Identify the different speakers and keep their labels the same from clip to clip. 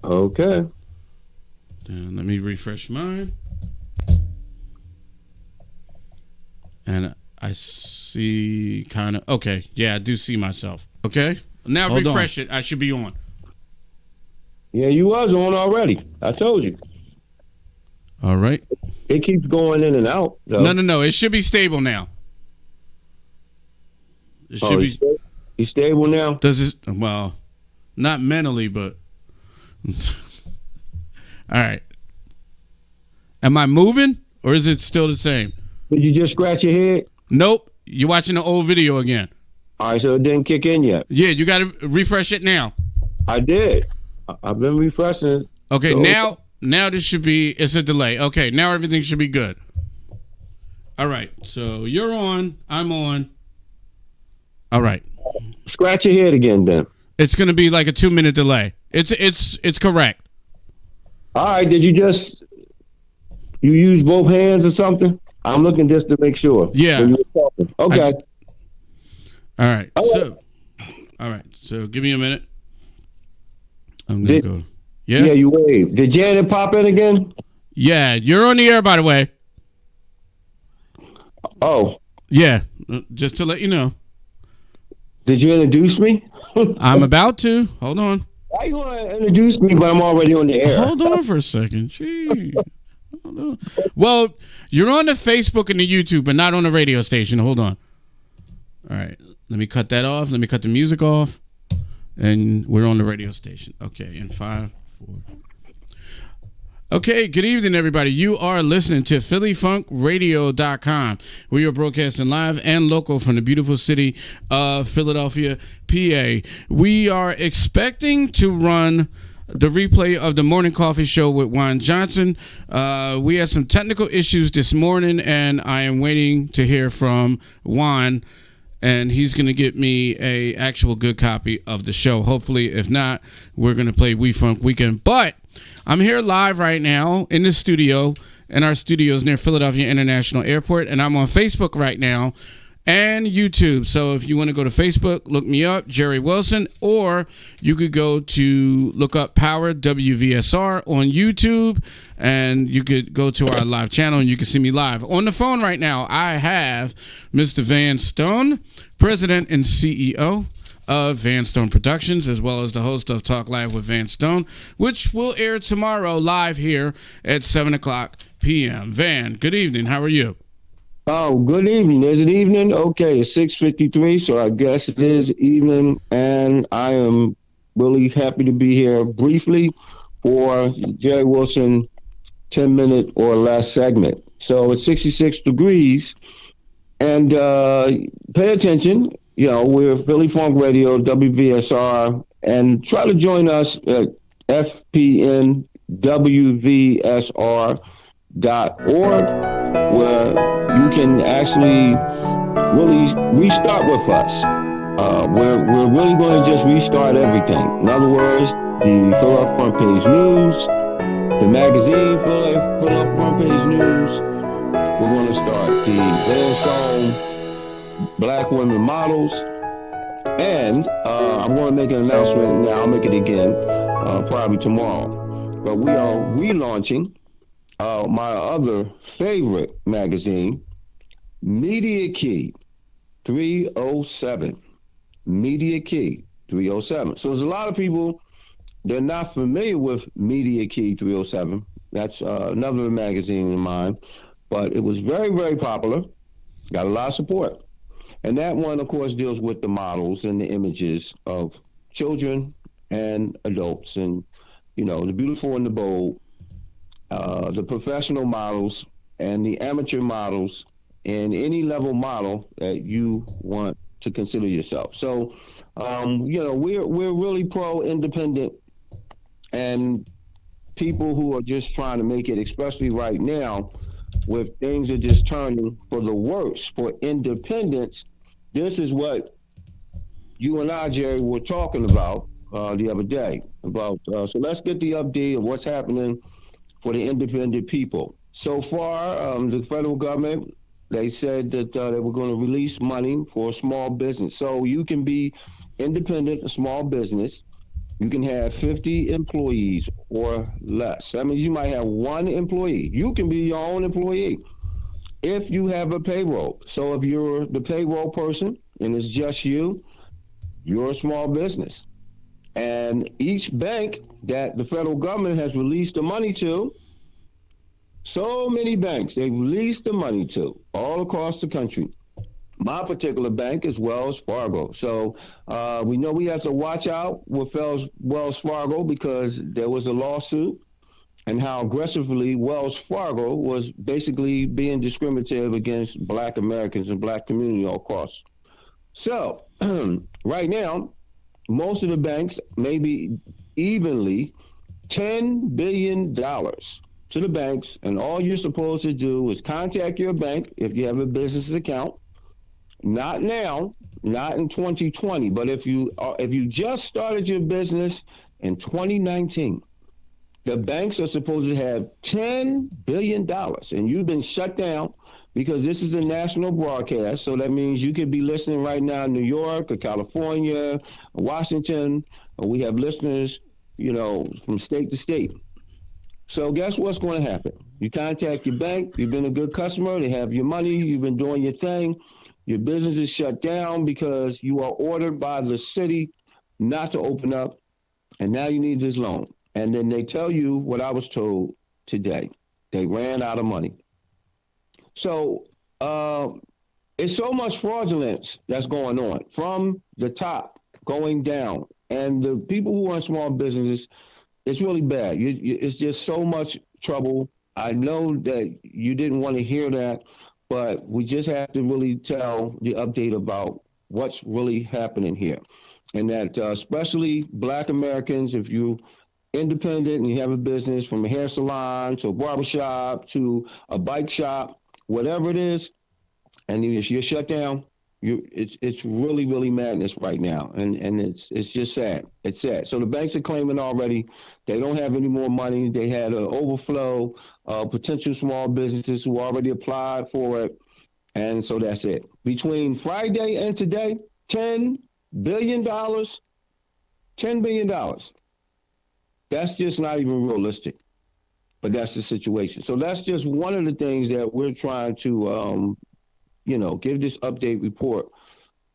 Speaker 1: Okay.
Speaker 2: And let me refresh mine. And I see kind of. Okay. Yeah, I do see myself. Okay. Now
Speaker 3: Hold on.
Speaker 2: refresh it. I should be on.
Speaker 1: Yeah, you was on already. I told you.
Speaker 2: All right.
Speaker 1: It keeps going in and out,
Speaker 2: No,
Speaker 1: though.
Speaker 2: no, no. It should be stable now. It
Speaker 1: Oh,
Speaker 2: should be.
Speaker 1: he's stable now?
Speaker 2: Does this? Well, not mentally, but. All right. Am I moving or is it still the same?
Speaker 1: Did you just scratch your head?
Speaker 2: Nope. You're watching the old video again.
Speaker 1: All right, so it didn't kick in yet.
Speaker 2: Yeah, you got to refresh it now.
Speaker 1: I did. I've been refreshing.
Speaker 2: Okay,
Speaker 1: So-
Speaker 2: now this should be. It's a delay. Okay, now everything should be good. All right. So you're on. I'm on. All right.
Speaker 1: Scratch your head again, then.
Speaker 2: It's gonna be like a 2-minute delay. It's correct.
Speaker 1: All right, did you use both hands or something? I'm looking just to make sure.
Speaker 2: Yeah.
Speaker 1: When you were talking. Okay.
Speaker 2: All right.
Speaker 1: All
Speaker 2: So, all right. So give me a minute. I'm gonna go.
Speaker 1: Yeah,
Speaker 2: Yeah.
Speaker 1: you waved. Did Janet pop in again?
Speaker 2: Yeah. You're on the air, by the way.
Speaker 1: Oh,
Speaker 2: Yeah. Just to let you know,
Speaker 1: did you introduce me?
Speaker 2: I'm about to. Hold on.
Speaker 1: Why you want to introduce me, but I'm already on the air?
Speaker 2: Hold on for a second. Gee. Hold on. Well, you're on the Facebook and the YouTube, but not on the radio station. Hold on. All right. Let me cut that off. Let me cut the music off. And we're on the radio station. Okay. In 5, 4. Okay, good evening, everybody. You are listening to PhillyFunkRadio.com. We are broadcasting live and local from the beautiful city of Philadelphia, PA. We are expecting to run the replay of the morning coffee show with Juan Johnson. We had some technical issues this morning, and I am waiting to hear from Juan, and he's going to get me a actual good copy of the show. Hopefully, if not, we're going to play We Funk Weekend. But I'm here live right now in the studio, and our studio is near Philadelphia International Airport, and I'm on Facebook right now and YouTube. So if you want to go to Facebook, look me up, Jerry Wilson, or you could go to look up Power WVSR on YouTube, and you could go to our live channel and you can see me live. On the phone right now, I have Mr. Van Stone, President and CEO of Van Stone Productions, as well as the host of Talk Live with Van Stone, which will air tomorrow live here at 7 o'clock p.m. Van, good evening. How are you?
Speaker 1: Oh, good evening. Is it evening? Okay, it's 6:53, so I guess it is evening, and I am really happy to be here briefly for Jerry Wilson 10-minute or less segment. So it's 66 degrees, and pay attention. You know, we're Philly Funk Radio, WVSR, and try to join us at fpnwvsr.org, where you can actually really restart with us. We're really going to just restart everything. In other words, the Philadelphia Front Page News, the magazine Philadelphia Front Page News. We're going to start the Van Stone Black Women Models, and I'm going to make an announcement now. I'll make it again probably tomorrow. But we are relaunching my other favorite magazine, Media Key 307. Media Key 307. So there's a lot of people that are not familiar with Media Key 307. That's another magazine of mine, but it was very, very popular. Got a lot of support. And that one, of course, deals with the models and the images of children and adults, and, you know, the beautiful and the bold, the professional models and the amateur models, and any level model that you want to consider yourself. So, you know, we're really pro-independent, and people who are just trying to make it, especially right now, with things are just turning for the worse for independence. This is what you and I, Jerry, were talking about the other day. So let's get the update of what's happening for the independent people. So far, the federal government, they said that they were going to release money for a small business. So you can be independent, a small business. You can have 50 employees or less. That means you might have one employee. You can be your own employee if you have a payroll. So if you're the payroll person and it's just you, you're a small business. And each bank that the federal government has released the money to, so many banks they've released the money to all across the country. My particular bank is Wells Fargo. So we know we have to watch out with Wells Fargo because there was a lawsuit and how aggressively Wells Fargo was basically being discriminative against Black Americans and Black community all across. So right now, most of the banks maybe evenly $10 billion to the banks, and all you're supposed to do is contact your bank if you have a business account. Not now, not in 2020, but if you just started your business in 2019, the banks are supposed to have $10 billion, and you've been shut down because this is a national broadcast. So that means you could be listening right now in New York or California, or Washington. Or we have listeners, from state to state. So guess what's going to happen? You contact your bank. You've been a good customer. They have your money. You've been doing your thing. Your business is shut down because you are ordered by the city not to open up, and now you need this loan. And then they tell you what I was told today. They ran out of money. So it's so much fraudulence that's going on from the top going down. And the people who are in small businesses, it's really bad. It's just so much trouble. I know that you didn't want to hear that, but we just have to really tell the update about what's really happening here. And that especially Black Americans, if you're independent and you have a business from a hair salon to a barbershop to a bike shop, whatever it is, and you're shut down, it's really, really madness right now. And it's just sad. It's sad. So the banks are claiming already they don't have any more money. They had an overflow of potential small businesses who already applied for it. And so that's it. Between Friday and today, $10 billion. $10 billion. That's just not even realistic. But that's the situation. So that's just one of the things that we're trying to, give this update report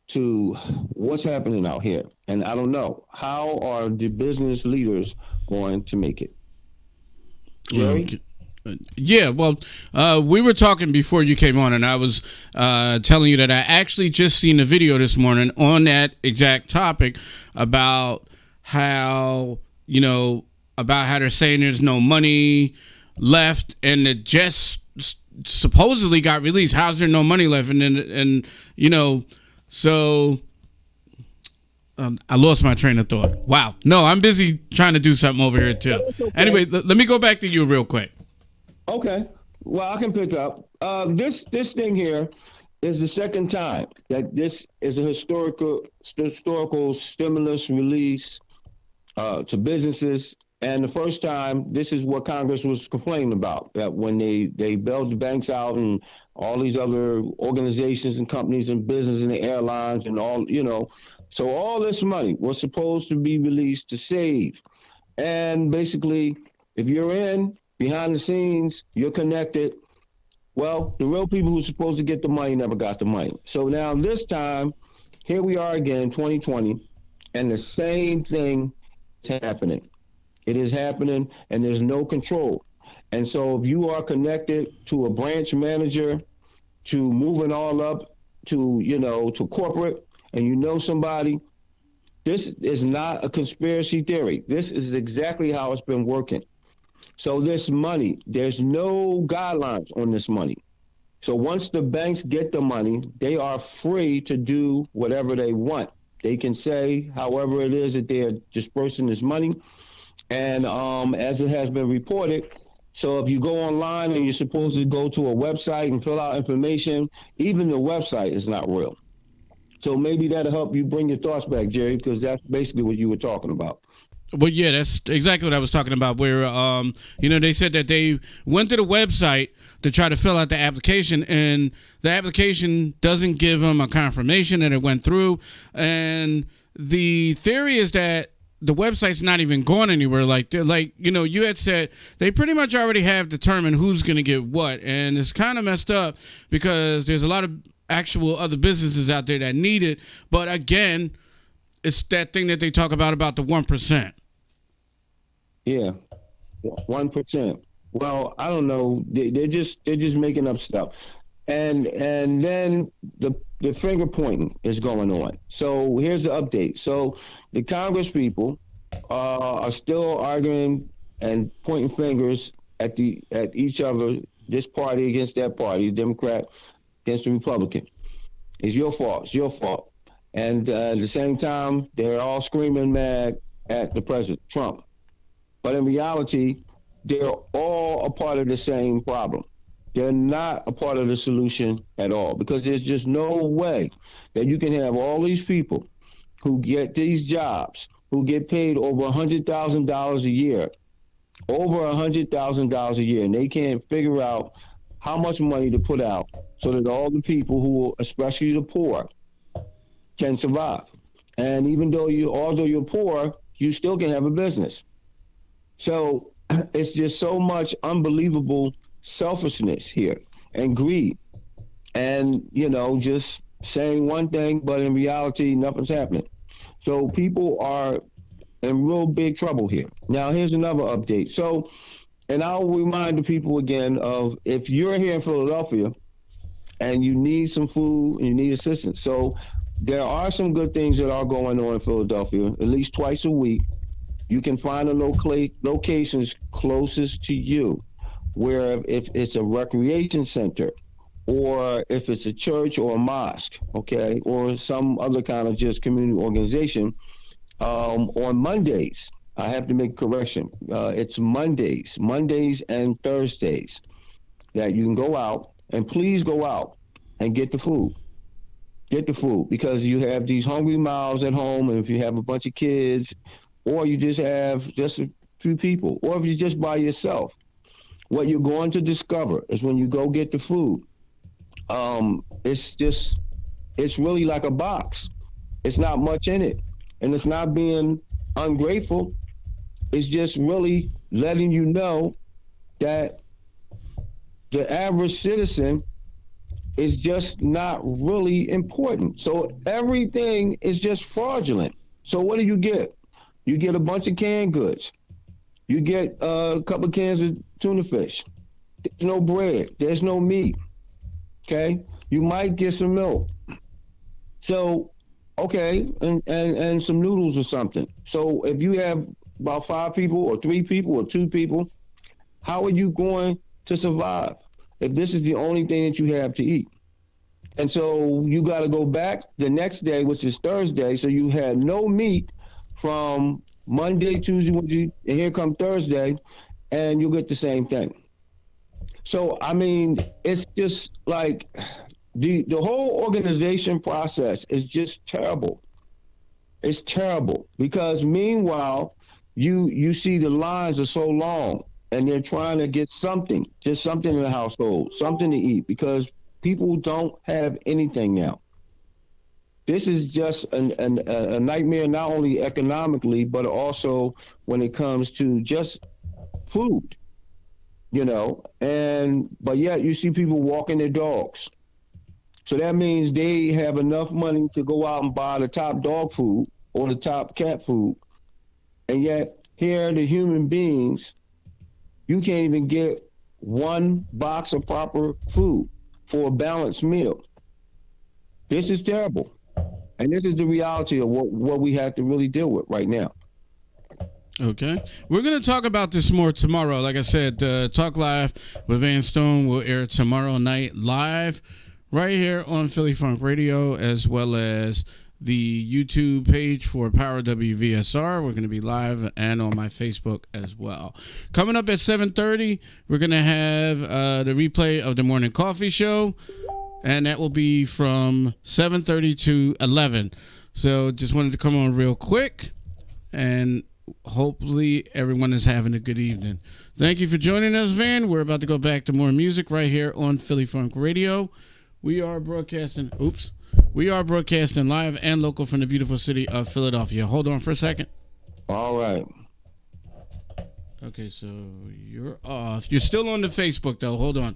Speaker 1: to what's happening out here. And I don't know, how are the business leaders going to make it? Jerry?
Speaker 2: Yeah, well, we were talking before you came on, and I was telling you that I actually just seen a video this morning on that exact topic about how they're saying there's no money left, and it just supposedly got released. How's there no money left? So I lost my train of thought. Wow. No, I'm busy trying to do something over here too. Okay. Anyway, let me go back to you real quick.
Speaker 1: Okay. Well, I can pick up. This thing here is the second time that this is a historical stimulus release to businesses. And the first time, this is what Congress was complaining about, that when they bailed the banks out and all these other organizations and companies and business and the airlines and all, so all this money was supposed to be released to save. And basically, if you're in behind the scenes, you're connected. Well, the real people who are supposed to get the money never got the money. So now this time, here we are again, 2020, and the same thing is happening. It is happening, and there's no control. And so if you are connected to a branch manager, to moving all up to corporate, and somebody, this is not a conspiracy theory. This is exactly how it's been working. So this money, there's no guidelines on this money. So once the banks get the money, they are free to do whatever they want. They can say however it is that they're dispersing this money. And as it has been reported, so if you go online and you're supposed to go to a website and fill out information, even the website is not real. So maybe that'll help you bring your thoughts back, Jerry, because that's basically what you were talking about.
Speaker 2: Well, yeah, that's exactly what I was talking about, where, they said that they went to the website to try to fill out the application, and the application doesn't give them a confirmation that it went through. And the theory is that the website's not even going anywhere. Like, you had said, they pretty much already have determined who's going to get what. And it's kind of messed up because there's a lot of actual other businesses out there that need it. But again, it's that thing that they talk about the 1%.
Speaker 1: Yeah, 1%. Well, I don't know. They're just making up stuff, and then the finger pointing is going on. So here's the update. So the Congress people are still arguing and pointing fingers at each other. This party against that party, Democrat against the Republican. It's your fault. It's your fault. And at the same time, they're all screaming mad at the president, Trump. But in reality, they're all a part of the same problem. They're not a part of the solution at all, because there's just no way that you can have all these people who get these jobs, who get paid over $100,000 a year, and they can't figure out how much money to put out so that all the people who, especially the poor, can survive. And even though although you're poor, you still can have a business. So it's just so much unbelievable selfishness here and greed, and just saying one thing, but in reality, nothing's happening. So people are in real big trouble here. Now, here's another update. So, and I'll remind the people again of, if you're here in Philadelphia and you need some food and you need assistance. So there are some good things that are going on in Philadelphia, at least twice a week. You can find the locations closest to you, where if it's a recreation center, or if it's a church or a mosque, okay, or some other kind of just community organization. On Mondays, I have to make a correction. It's Mondays and Thursdays that you can go out, and please go out and get the food. Get the food, because you have these hungry mouths at home, and if you have a bunch of kids, or you just have just a few people, or if you're just by yourself, what you're going to discover is when you go get the food, it's really like a box. It's not much in it, and it's not being ungrateful. It's just really letting you know that the average citizen is just not really important. So everything is just fraudulent. So what do you get? You get a bunch of canned goods. You get a couple of cans of tuna fish. There's no bread. There's no meat. Okay? You might get some milk. So, okay, and some noodles or something. So if you have about 5 people or 3 people or 2 people, how are you going to survive if this is the only thing that you have to eat? And so you got to go back the next day, which is Thursday. So you had no meat from Monday, Tuesday, Wednesday, and here come Thursday, and you'll get the same thing. So, I mean, it's just like the whole organization process is just terrible. It's terrible, because meanwhile, you see the lines are so long, and they're trying to get something, just something in the household, something to eat, because people don't have anything now. This is just a nightmare, not only economically, but also when it comes to just food, but yet you see people walking their dogs. So that means they have enough money to go out and buy the top dog food or the top cat food. And yet here, the human beings, you can't even get one box of proper food for a balanced meal. This is terrible. And this is the reality of what we have to really deal with right now.
Speaker 2: Okay. We're going to talk about this more tomorrow. Like I said, Talk Live with Van Stone will air tomorrow night live right here on Philly Funk Radio, as well as the YouTube page for Power WVSR. We're going to be live and on my Facebook as well. Coming up at 7:30, we're going to have the replay of the Morning Coffee Show, and that will be from 7:30 to 11. So just wanted to come on real quick, and hopefully everyone is having a good evening. Thank you for joining us, Van. We're about to go back to more music right here on Philly Funk Radio. We are broadcasting live and local from the beautiful city of Philadelphia. Hold on for a second.
Speaker 1: All right.
Speaker 2: Okay, so you're off. You're still on the Facebook though. Hold on.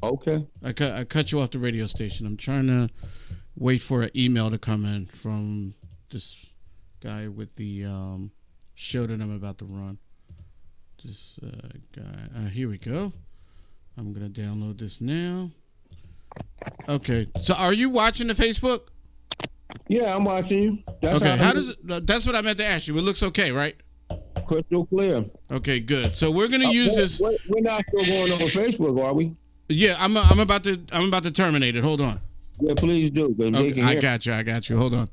Speaker 1: Okay.
Speaker 2: I cut you off the radio station. I'm trying to wait for an email to come in from this guy with the show that I'm about to run. This guy. Here we go. I'm gonna download this now. Okay. So are you watching the Facebook?
Speaker 1: Yeah, I'm watching you. That's
Speaker 2: Okay. How does it? That's what I meant to ask you. It looks okay, right?
Speaker 1: Crystal clear.
Speaker 2: Okay. Good. So we're gonna use this.
Speaker 1: We're not still going on Facebook, are we?
Speaker 2: Yeah. I'm about to terminate it. Hold on.
Speaker 1: Yeah, please do.
Speaker 2: Okay, I got you. Hold on.